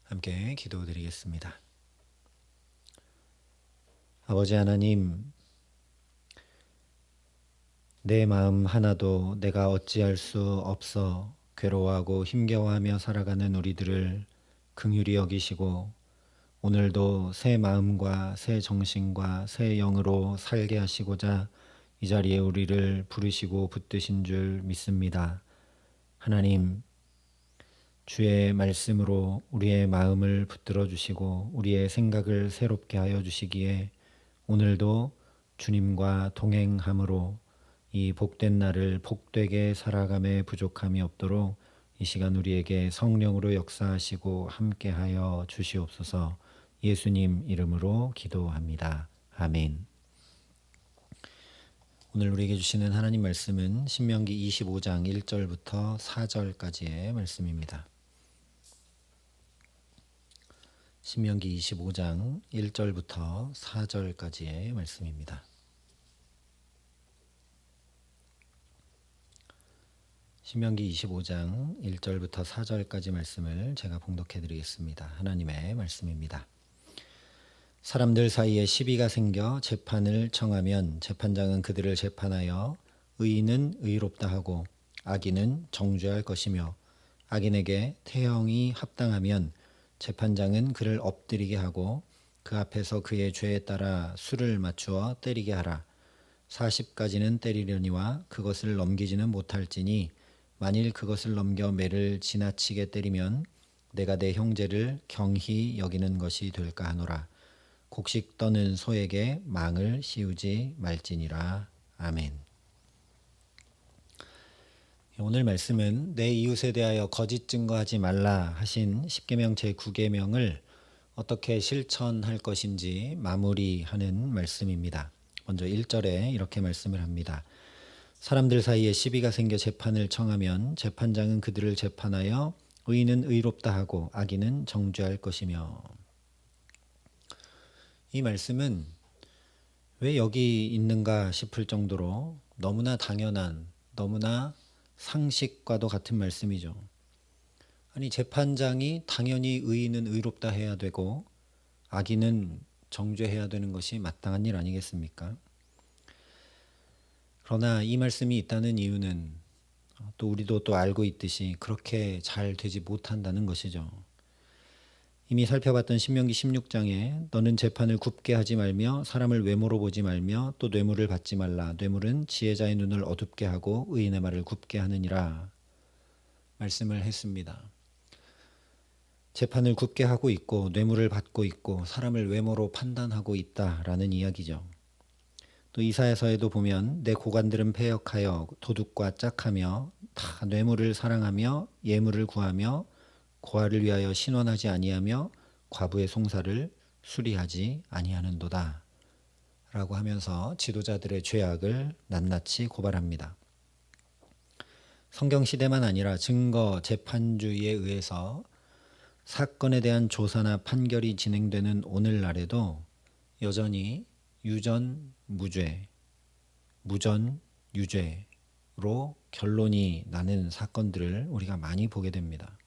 함께 기도드리겠습니다. 아버지 하나님, 내 마음 하나도 내가 어찌할 수 없어 괴로워하고 힘겨워하며 살아가는 우리들을 긍휼히 여기시고 오늘도 새 마음과 새 정신과 새 영으로 살게 하시고자 이 자리에 우리를 부르시고 붙드신 줄 믿습니다. 하나님, 주의 말씀으로 우리의 마음을 붙들어 주시고 우리의 생각을 새롭게 하여 주시기에 오늘도 주님과 동행함으로 이 복된 날을 복되게 살아감에 부족함이 없도록 이 시간 우리에게 성령으로 역사하시고 함께하여 주시옵소서. 예수님 이름으로 기도합니다. 아멘. 오늘 우리에게 주시는 하나님 말씀은 신명기 25장 1절부터 4절까지의 말씀입니다. 신명기 25장 1절부터 4절까지의 말씀입니다. 신명기 25장 1절부터 4절까지 말씀을 제가 봉독해 드리겠습니다. 하나님의 말씀입니다. 사람들 사이에 시비가 생겨 재판을 청하면 재판장은 그들을 재판하여 의인은 의롭다 하고 악인은 정죄할 것이며 악인에게 태형이 합당하면 재판장은 그를 엎드리게 하고 그 앞에서 그의 죄에 따라 수를 맞추어 때리게 하라. 40까지는 때리려니와 그것을 넘기지는 못할지니 만일 그것을 넘겨 매를 지나치게 때리면 내가 내 형제를 경히 여기는 것이 될까 하노라. 곡식 떠는 소에게 망을 씌우지 말지니라. 아멘. 오늘 말씀은 내 이웃에 대하여 거짓 증거하지 말라 하신 십계명 제9계명을 어떻게 실천할 것인지 마무리하는 말씀입니다. 먼저 1절에 이렇게 말씀을 합니다. 사람들 사이에 시비가 생겨 재판을 청하면 재판장은 그들을 재판하여 의인은 의롭다 하고 악인은 정죄할 것이며. 이 말씀은 왜 여기 있는가 싶을 정도로 너무나 당연한, 너무나 상식과도 같은 말씀이죠. 아니, 재판장이 당연히 의인은 의롭다 해야 되고 악인은 정죄해야 되는 것이 마땅한 일 아니겠습니까? 그러나 이 말씀이 있다는 이유는 또 우리도 또 알고 있듯이 그렇게 잘 되지 못한다는 것이죠. 이미 살펴봤던 신명기 16장에 너는 재판을 굽게 하지 말며 사람을 외모로 보지 말며 또 뇌물을 받지 말라. 뇌물은 지혜자의 눈을 어둡게 하고 의인의 말을 굽게 하느니라 말씀을 했습니다. 재판을 굽게 하고 있고 뇌물을 받고 있고 사람을 외모로 판단하고 있다라는 이야기죠. 또 이사야서에도 보면 내 고관들은 패역하여 도둑과 짝하며 다 뇌물을 사랑하며 예물을 구하며 고아를 위하여 신원하지 아니하며 과부의 송사를 수리하지 아니하는도다 라고 하면서 지도자들의 죄악을 낱낱이 고발합니다. 성경시대만 아니라 증거 재판주의에 의해서 사건에 대한 조사나 판결이 진행되는 오늘날에도 여전히 유전 무죄, 무전 유죄로 결론이 나는 사건들을 우리가 많이 보게 됩니다.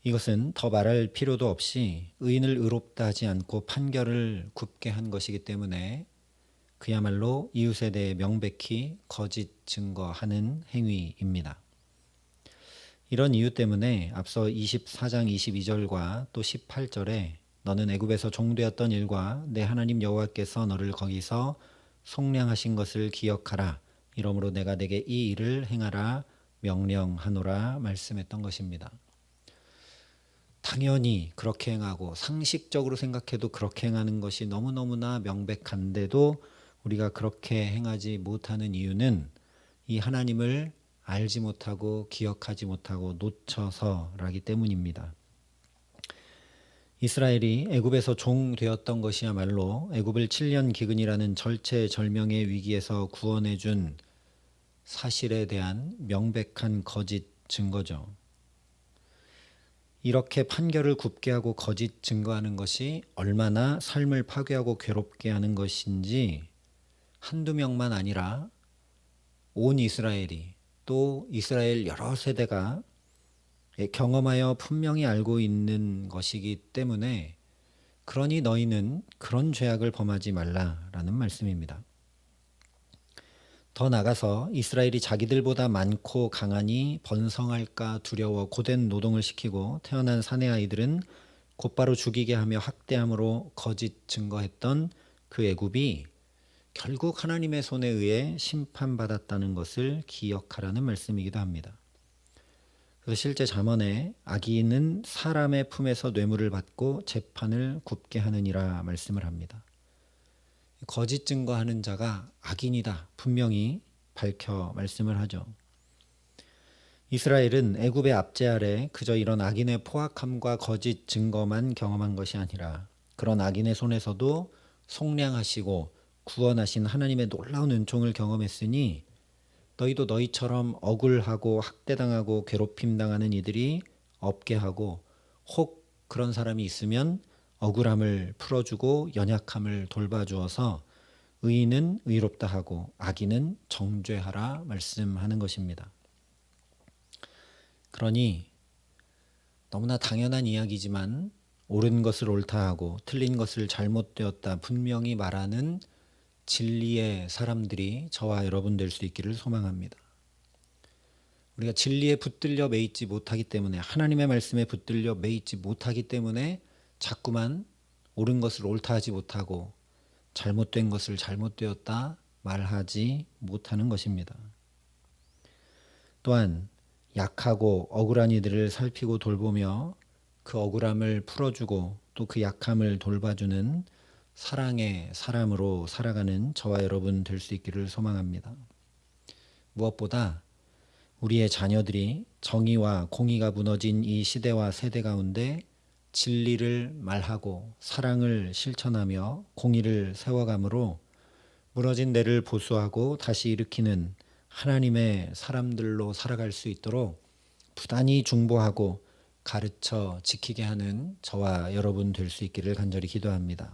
이것은 더 말할 필요도 없이 의인을 의롭다 하지 않고 판결을 굽게 한 것이기 때문에 그야말로 이웃에 대해 명백히 거짓 증거하는 행위입니다. 이런 이유 때문에 앞서 24장 22절과 또 18절에 너는 애굽에서 종되었던 일과 내 하나님 여호와께서 너를 거기서 속량하신 것을 기억하라. 이러므로 내가 내게 이 일을 행하라 명령하노라 말씀했던 것입니다. 당연히 그렇게 행하고 상식적으로 생각해도 그렇게 행하는 것이 너무너무나 명백한데도 우리가 그렇게 행하지 못하는 이유는 이 하나님을 알지 못하고 기억하지 못하고 놓쳐서라기 때문입니다. 이스라엘이 애굽에서 종 되었던 것이야말로 애굽을 7년 기근이라는 절체절명의 위기에서 구원해 준 사실에 대한 명백한 거짓 증거죠. 이렇게 판결을 굽게 하고 거짓 증거하는 것이 얼마나 삶을 파괴하고 괴롭게 하는 것인지 한두 명만 아니라 온 이스라엘이 또 이스라엘 여러 세대가 경험하여 분명히 알고 있는 것이기 때문에 그러니 너희는 그런 죄악을 범하지 말라라는 말씀입니다. 더 나가서 이스라엘이 자기들보다 많고 강하니 번성할까 두려워 고된 노동을 시키고 태어난 사내 아이들은 곧바로 죽이게 하며 학대함으로 거짓 증거했던 그 애굽이 결국 하나님의 손에 의해 심판받았다는 것을 기억하라는 말씀이기도 합니다. 그래서 실제 잠언에 악인은 사람의 품에서 뇌물을 받고 재판을 굽게 하느니라 말씀을 합니다. 거짓 증거하는 자가 악인이다 분명히 밝혀 말씀을 하죠. 이스라엘은 애굽의 압제 아래 그저 이런 악인의 포악함과 거짓 증거만 경험한 것이 아니라 그런 악인의 손에서도 속량하시고 구원하신 하나님의 놀라운 은총을 경험했으니 너희도 너희처럼 억울하고 학대당하고 괴롭힘당하는 이들이 없게 하고 혹 그런 사람이 있으면 억울함을 풀어주고 연약함을 돌봐주어서 의인은 의롭다 하고 악인은 정죄하라 말씀하는 것입니다. 그러니 너무나 당연한 이야기지만 옳은 것을 옳다 하고 틀린 것을 잘못되었다 분명히 말하는 진리의 사람들이 저와 여러분 될 수 있기를 소망합니다. 우리가 진리에 붙들려 매이지 못하기 때문에 하나님의 말씀에 붙들려 매이지 못하기 때문에 자꾸만 옳은 것을 옳다 하지 못하고 잘못된 것을 잘못되었다 말하지 못하는 것입니다. 또한 약하고 억울한 이들을 살피고 돌보며 그 억울함을 풀어주고 또 그 약함을 돌봐주는 사랑의 사람으로 살아가는 저와 여러분 될 수 있기를 소망합니다. 무엇보다 우리의 자녀들이 정의와 공의가 무너진 이 시대와 세대 가운데 진리를 말하고 사랑을 실천하며 공의를 세워감으로 무너진 데를 보수하고 다시 일으키는 하나님의 사람들로 살아갈 수 있도록 부단히 중보하고 가르쳐 지키게 하는 저와 여러분 될 수 있기를 간절히 기도합니다.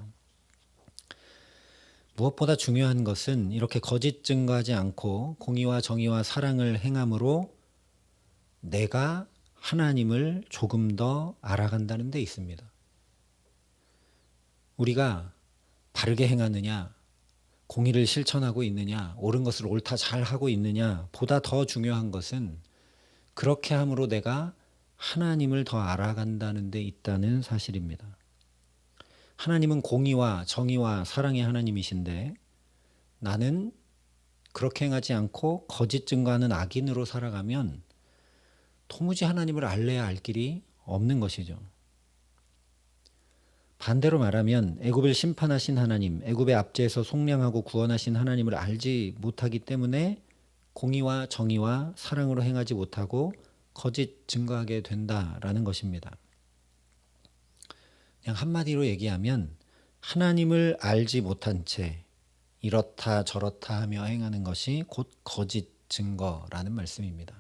무엇보다 중요한 것은 이렇게 거짓 증거하지 않고 공의와 정의와 사랑을 행함으로 내가 하나님을 조금 더 알아간다는 데 있습니다. 우리가 바르게 행하느냐, 공의를 실천하고 있느냐, 옳은 것을 옳다 잘 하고 있느냐 보다 더 중요한 것은 그렇게 함으로 내가 하나님을 더 알아간다는 데 있다는 사실입니다. 하나님은 공의와 정의와 사랑의 하나님이신데 나는 그렇게 행하지 않고 거짓 증거하는 악인으로 살아가면 도무지 하나님을 알래야 알 길이 없는 것이죠. 반대로 말하면 애굽을 심판하신 하나님, 애굽의 압제에서 속량하고 구원하신 하나님을 알지 못하기 때문에 공의와 정의와 사랑으로 행하지 못하고 거짓 증거하게 된다라는 것입니다. 그냥 한마디로 얘기하면 하나님을 알지 못한 채 이렇다 저렇다 하며 행하는 것이 곧 거짓 증거라는 말씀입니다.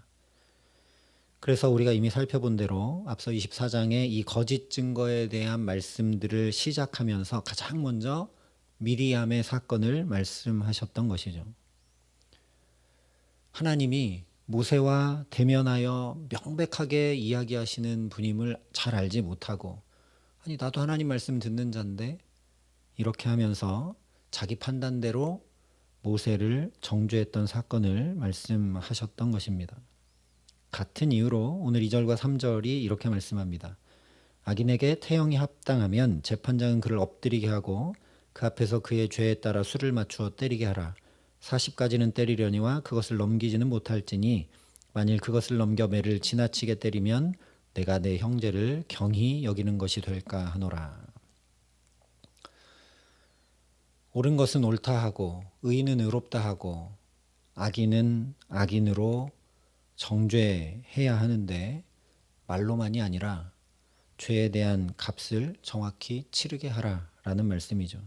그래서 우리가 이미 살펴본 대로 앞서 24장에 이 거짓 증거에 대한 말씀들을 시작하면서 가장 먼저 미리암의 사건을 말씀하셨던 것이죠. 하나님이 모세와 대면하여 명백하게 이야기하시는 분임을 잘 알지 못하고 아니 나도 하나님 말씀 듣는 자인데 이렇게 하면서 자기 판단대로 모세를 정죄했던 사건을 말씀하셨던 것입니다. 같은 이유로 오늘 2절과 3절이 이렇게 말씀합니다. 악인에게 태형이 합당하면 재판장은 그를 엎드리게 하고 그 앞에서 그의 죄에 따라 수를 맞추어 때리게 하라. 40까지는 때리려니와 그것을 넘기지는 못할지니 만일 그것을 넘겨 매를 지나치게 때리면 내가 내 형제를 경히 여기는 것이 될까 하노라. 옳은 것은 옳다 하고 의인은 의롭다 하고 악인은 악인으로 정죄해야 하는데 말로만이 아니라 죄에 대한 값을 정확히 치르게 하라라는 말씀이죠.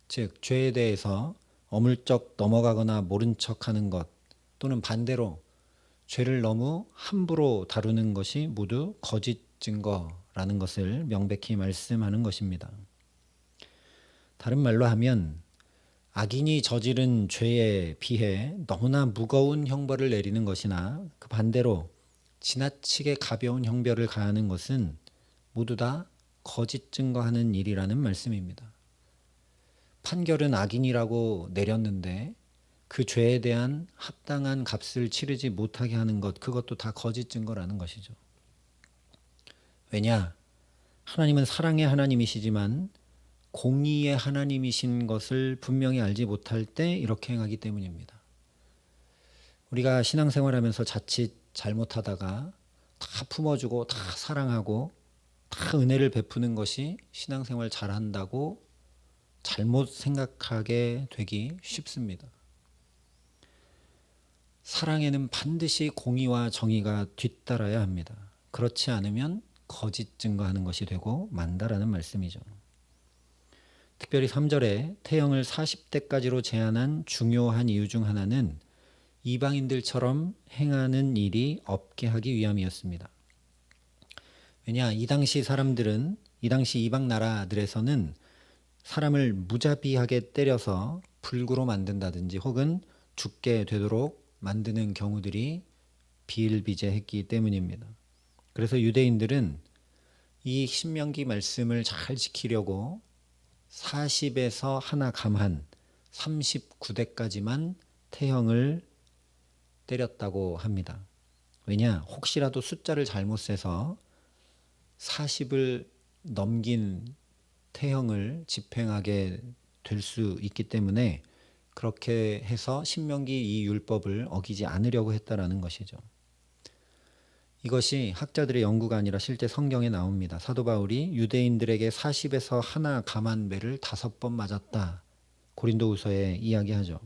즉 죄에 대해서 어물쩍 넘어가거나 모른 척하는 것 또는 반대로 죄를 너무 함부로 다루는 것이 모두 거짓 증거라는 것을 명백히 말씀하는 것입니다. 다른 말로 하면 악인이 저지른 죄에 비해 너무나 무거운 형벌을 내리는 것이나 그 반대로 지나치게 가벼운 형벌을 가하는 것은 모두 다 거짓 증거하는 일이라는 말씀입니다. 판결은 악인이라고 내렸는데 그 죄에 대한 합당한 값을 치르지 못하게 하는 것, 그것도 다 거짓 증거라는 것이죠. 왜냐? 하나님은 사랑의 하나님이시지만 공의의 하나님이신 것을 분명히 알지 못할 때 이렇게 행하기 때문입니다. 우리가 신앙생활하면서 자칫 잘못하다가 다 품어주고 다 사랑하고 다 은혜를 베푸는 것이 신앙생활 잘한다고 잘못 생각하게 되기 쉽습니다. 사랑에는 반드시 공의와 정의가 뒤따라야 합니다. 그렇지 않으면 거짓 증거하는 것이 되고 만다라는 말씀이죠. 특별히 3절에 태형을 40대까지로 제한한 중요한 이유 중 하나는 이방인들처럼 행하는 일이 없게 하기 위함이었습니다. 왜냐, 이 당시 이방 나라들에서는 사람을 무자비하게 때려서 불구로 만든다든지 혹은 죽게 되도록 만드는 경우들이 비일비재했기 때문입니다. 그래서 유대인들은 이 신명기 말씀을 잘 지키려고 40에서 하나 감한 39대까지만 태형을 때렸다고 합니다. 왜냐? 혹시라도 숫자를 잘못 세서 40을 넘긴 태형을 집행하게 될 수 있기 때문에 그렇게 해서 신명기 이 율법을 어기지 않으려고 했다라는 것이죠. 이것이 학자들의 연구가 아니라 실제 성경에 나옵니다. 사도 바울이 유대인들에게 40에서 하나 감한 배를 5번 맞았다. 고린도후서에 이야기하죠.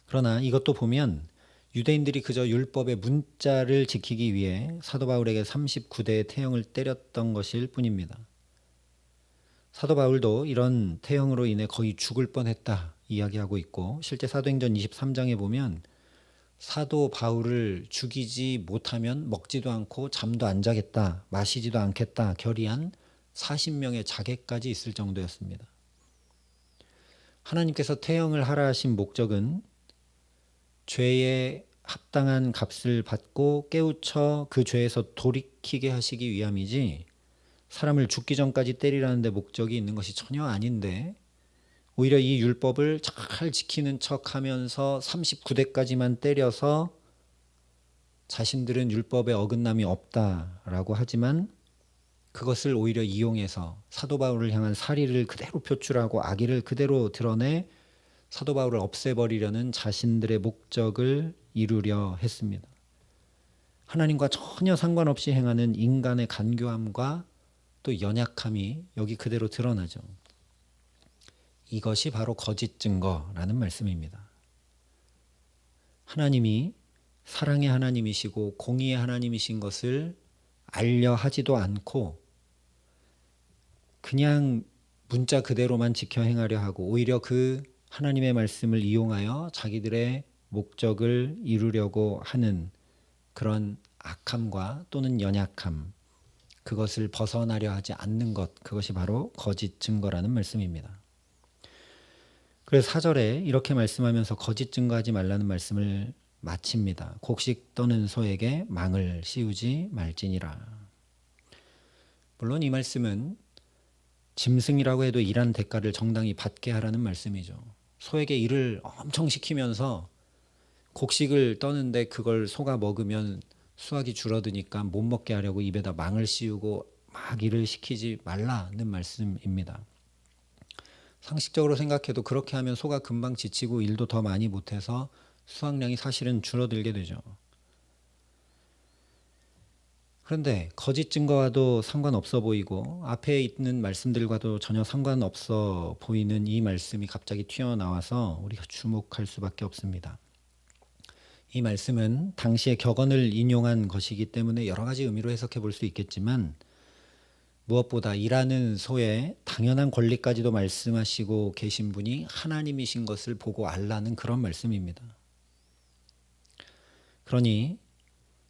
그러나 이것도 보면 유대인들이 그저 율법의 문자를 지키기 위해 사도 바울에게 39대의 태형을 때렸던 것일 뿐입니다. 사도 바울도 이런 태형으로 인해 거의 죽을 뻔했다 이야기하고 있고, 실제 사도행전 23장에 보면 사도 바울을 죽이지 못하면 먹지도 않고 잠도 안 자겠다, 마시지도 않겠다 결의한 40명의 자객까지 있을 정도였습니다. 하나님께서 태형을 하라 하신 목적은 죄에 합당한 값을 받고 깨우쳐 그 죄에서 돌이키게 하시기 위함이지, 사람을 죽기 전까지 때리라는 데 목적이 있는 것이 전혀 아닌데, 오히려 이 율법을 잘 지키는 척하면서 39대까지만 때려서 자신들은 율법에 어긋남이 없다라고 하지만 그것을 오히려 이용해서 사도 바울을 향한 살의를 그대로 표출하고 악의를 그대로 드러내 사도 바울을 없애버리려는 자신들의 목적을 이루려 했습니다. 하나님과 전혀 상관없이 행하는 인간의 간교함과 또 연약함이 여기 그대로 드러나죠. 이것이 바로 거짓 증거라는 말씀입니다. 하나님이 사랑의 하나님이시고 공의의 하나님이신 것을 알려 하지도 않고 그냥 문자 그대로만 지켜 행하려 하고, 오히려 그 하나님의 말씀을 이용하여 자기들의 목적을 이루려고 하는 그런 악함과 또는 연약함, 그것을 벗어나려 하지 않는 것, 그것이 바로 거짓 증거라는 말씀입니다. 그래서 4절에 이렇게 말씀하면서 거짓 증거하지 말라는 말씀을 마칩니다. 곡식 떠는 소에게 망을 씌우지 말지니라. 물론 이 말씀은 짐승이라고 해도 일한 대가를 정당히 받게 하라는 말씀이죠. 소에게 일을 엄청 시키면서 곡식을 떠는데 그걸 소가 먹으면 수확이 줄어드니까 못 먹게 하려고 입에다 망을 씌우고 막 일을 시키지 말라는 말씀입니다. 상식적으로 생각해도 그렇게 하면 소가 금방 지치고 일도 더 많이 못해서 수확량이 사실은 줄어들게 되죠. 그런데 거짓 증거와도 상관없어 보이고 앞에 있는 말씀들과도 전혀 상관없어 보이는 이 말씀이 갑자기 튀어나와서 우리가 주목할 수밖에 없습니다. 이 말씀은 당시의 격언을 인용한 것이기 때문에 여러 가지 의미로 해석해 볼 수 있겠지만, 무엇보다 일하는 소의 당연한 권리까지도 말씀하시고 계신 분이 하나님이신 것을 보고 알라는 그런 말씀입니다. 그러니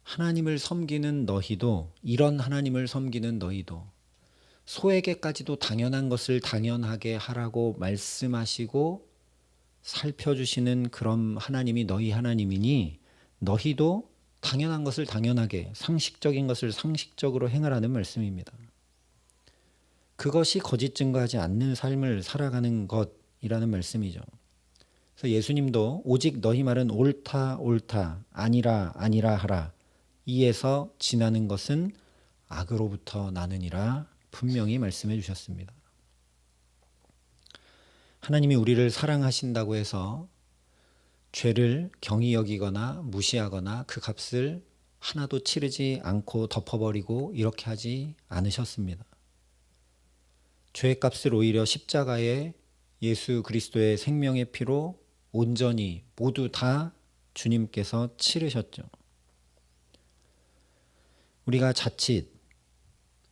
하나님을 섬기는 너희도, 이런 하나님을 섬기는 너희도 소에게까지도 당연한 것을 당연하게 하라고 말씀하시고 살펴주시는 그런 하나님이 너희 하나님이니 너희도 당연한 것을 당연하게, 상식적인 것을 상식적으로 행하라는 말씀입니다. 그것이 거짓 증거하지 않는 삶을 살아가는 것이라는 말씀이죠. 그래서 예수님도 오직 너희 말은 옳다 옳다 아니라 아니라 하라 이에서 지나는 것은 악으로부터 나느니라 분명히 말씀해 주셨습니다. 하나님이 우리를 사랑하신다고 해서 죄를 경히 여기거나 무시하거나 그 값을 하나도 치르지 않고 덮어버리고 이렇게 하지 않으셨습니다. 죄의 값을 오히려 십자가에 예수 그리스도의 생명의 피로 온전히 모두 다 주님께서 치르셨죠. 우리가 자칫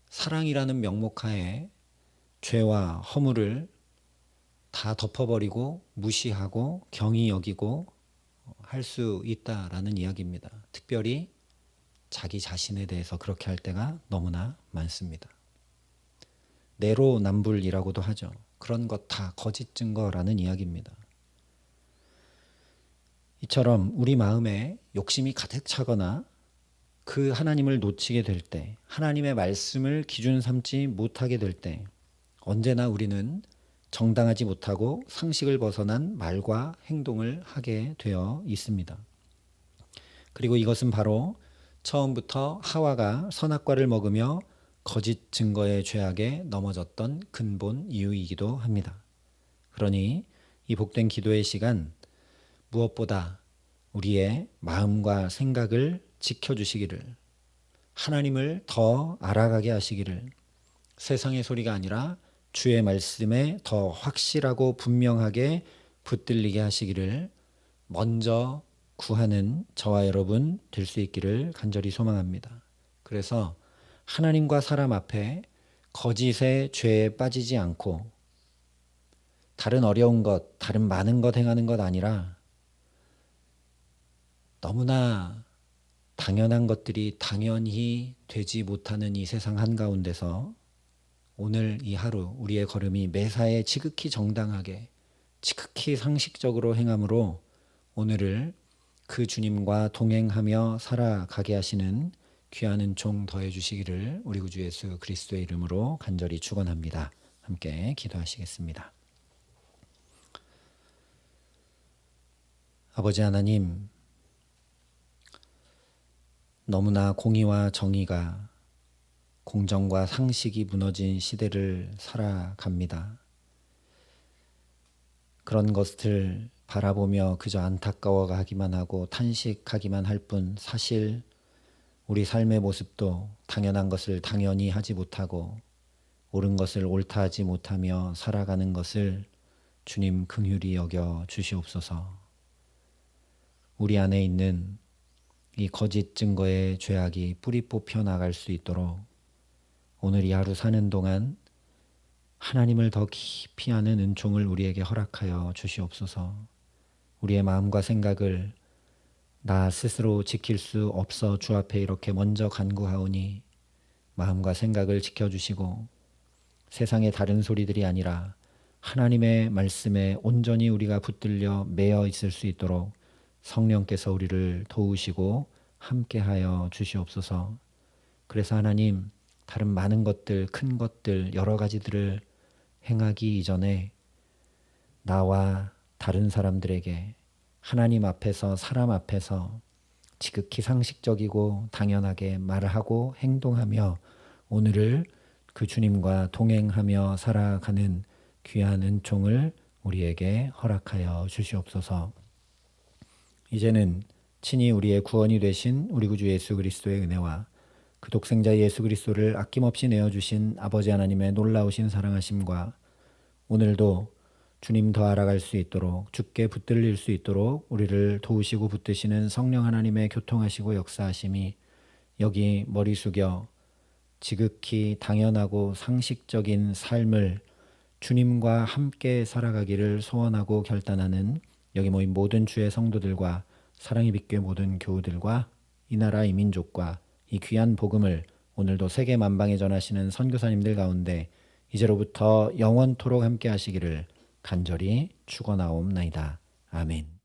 사랑이라는 명목하에 죄와 허물을 다 덮어버리고 무시하고 경히 여기고 할 수 있다라는 이야기입니다. 특별히 자기 자신에 대해서 그렇게 할 때가 너무나 많습니다. 내로남불이라고도 하죠. 그런 것 다 거짓 증거라는 이야기입니다. 이처럼 우리 마음에 욕심이 가득 차거나 그 하나님을 놓치게 될 때, 하나님의 말씀을 기준 삼지 못하게 될 때 언제나 우리는 정당하지 못하고 상식을 벗어난 말과 행동을 하게 되어 있습니다. 그리고 이것은 바로 처음부터 하와가 선악과를 먹으며 거짓 증거의 죄악에 넘어졌던 근본 이유이기도 합니다. 그러니 이 복된 기도의 시간 무엇보다 우리의 마음과 생각을 지켜주시기를, 하나님을 더 알아가게 하시기를, 세상의 소리가 아니라 주의 말씀에 더 확실하고 분명하게 붙들리게 하시기를 먼저 구하는 저와 여러분 될 수 있기를 간절히 소망합니다. 그래서 하나님과 사람 앞에 거짓의 죄에 빠지지 않고 다른 어려운 것, 다른 많은 것 행하는 것 아니라 너무나 당연한 것들이 당연히 되지 못하는 이 세상 한가운데서 오늘 이 하루 우리의 걸음이 매사에 지극히 정당하게 지극히 상식적으로 행함으로 오늘을 그 주님과 동행하며 살아가게 하시는 귀한 은총 더해 주시기를 우리 구주 예수 그리스도의 이름으로 간절히 축원합니다. 함께 기도하시겠습니다. 아버지 하나님, 너무나 공의와 정의가, 공정과 상식이 무너진 시대를 살아갑니다. 그런 것을 바라보며 그저 안타까워하기만 하고 탄식하기만 할 뿐 사실 우리 삶의 모습도 당연한 것을 당연히 하지 못하고 옳은 것을 옳다 하지 못하며 살아가는 것을 주님 긍휼히 여겨 주시옵소서. 우리 안에 있는 이 거짓 증거의 죄악이 뿌리 뽑혀 나갈 수 있도록 오늘 이 하루 사는 동안 하나님을 더 깊이 아는 은총을 우리에게 허락하여 주시옵소서. 우리의 마음과 생각을 나 스스로 지킬 수 없어 주 앞에 이렇게 먼저 간구하오니 마음과 생각을 지켜주시고 세상의 다른 소리들이 아니라 하나님의 말씀에 온전히 우리가 붙들려 매여 있을 수 있도록 성령께서 우리를 도우시고 함께하여 주시옵소서. 그래서 하나님, 다른 많은 것들, 큰 것들, 여러 가지들을 행하기 이전에 나와 다른 사람들에게 하나님 앞에서, 사람 앞에서 지극히 상식적이고 당연하게 말하고 행동하며 오늘을 그 주님과 동행하며 살아가는 귀한 은총을 우리에게 허락하여 주시옵소서. 이제는 친히 우리의 구원이 되신 우리 구주 예수 그리스도의 은혜와 그 독생자 예수 그리스도를 아낌없이 내어주신 아버지 하나님의 놀라우신 사랑하심과 오늘도 주님 더 알아갈 수 있도록 주께 붙들릴 수 있도록 우리를 도우시고 붙드시는 성령 하나님의 교통하시고 역사하심이 여기 머리 숙여 지극히 당연하고 상식적인 삶을 주님과 함께 살아가기를 소원하고 결단하는 여기 모인 모든 주의 성도들과 사랑의 빛교회 모든 교우들과 이 나라 이 민족과 이 귀한 복음을 오늘도 세계 만방에 전하시는 선교사님들 가운데 이제로부터 영원토록 함께 하시기를 간절히 축원하옵나이다. 아멘.